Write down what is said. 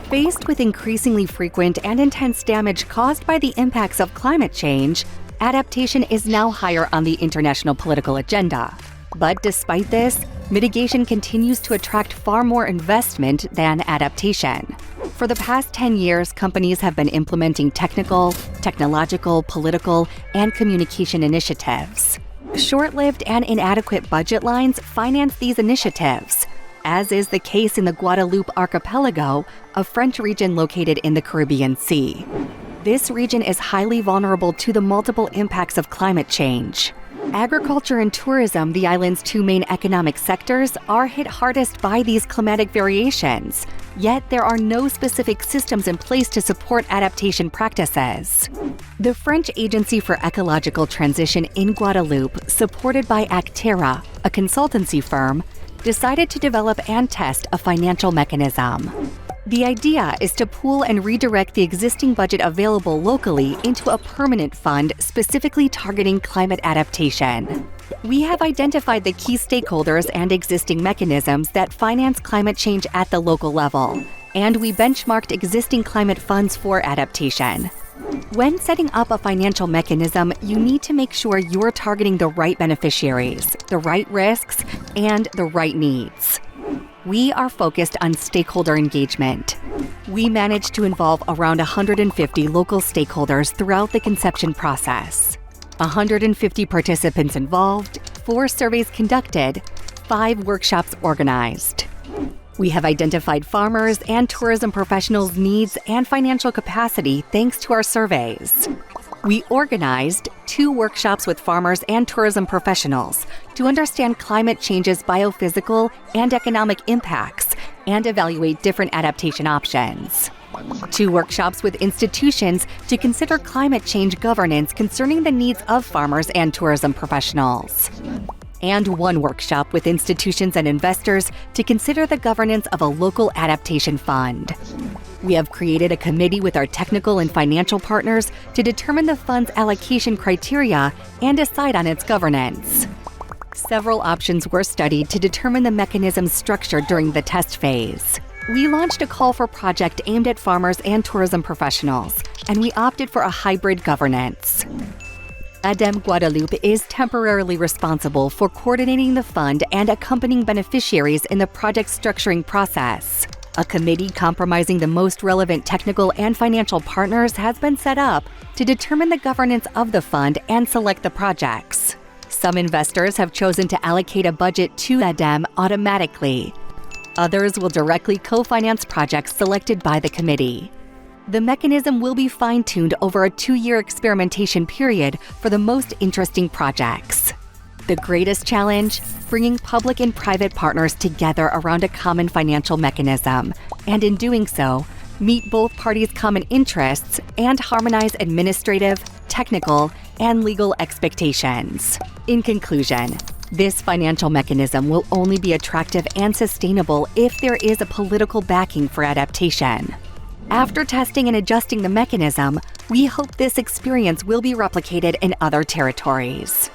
Faced with increasingly frequent and intense damage caused by the impacts of climate change, adaptation is now higher on the international political agenda. But despite this, mitigation continues to attract far more investment than adaptation. For the past 10 years, companies have been implementing technological, political, and communication initiatives. Short-lived and inadequate budget lines finance these initiatives, as is the case in the Guadeloupe archipelago, a French region located in the Caribbean Sea. This region is highly vulnerable to the multiple impacts of climate change. Agriculture and tourism, the island's two main economic sectors, are hit hardest by these climatic variations, yet there are no specific systems in place to support adaptation practices. The French Agency for Ecological Transition in Guadeloupe, supported by Actierra, a consultancy firm, decided to develop and test a financial mechanism. The idea is to pool and redirect the existing budget available locally into a permanent fund specifically targeting climate adaptation. We have identified the key stakeholders and existing mechanisms that finance climate change at the local level, and we benchmarked existing climate funds for adaptation. When setting up a financial mechanism, you need to make sure you're targeting the right beneficiaries, the right risks, and the right needs. We are focused on stakeholder engagement. We managed to involve around 150 local stakeholders throughout the conception process. 150 participants involved, 4 surveys conducted, 5 workshops organized. We have identified farmers and tourism professionals' needs and financial capacity thanks to our surveys. We organized 2 workshops with farmers and tourism professionals to understand climate change's biophysical and economic impacts and evaluate different adaptation options. 2 workshops with institutions to consider climate change governance concerning the needs of farmers and tourism professionals. And 1 workshop with institutions and investors to consider the governance of a local adaptation fund. We have created a committee with our technical and financial partners to determine the fund's allocation criteria and decide on its governance. Several options were studied to determine the mechanism's structure during the test phase. We launched a call for project aimed at farmers and tourism professionals, and we opted for a hybrid governance. ADEME Guadeloupe is temporarily responsible for coordinating the fund and accompanying beneficiaries in the project structuring process. A committee comprising the most relevant technical and financial partners has been set up to determine the governance of the fund and select the projects. Some investors have chosen to allocate a budget to ADEME automatically. Others will directly co-finance projects selected by the committee. The mechanism will be fine-tuned over a 2-year experimentation period for the most interesting projects. The greatest challenge? Bringing public and private partners together around a common financial mechanism, and in doing so, meet both parties' common interests and harmonize administrative, technical, and legal expectations. In conclusion, this financial mechanism will only be attractive and sustainable if there is a political backing for adaptation. After testing and adjusting the mechanism, we hope this experience will be replicated in other territories.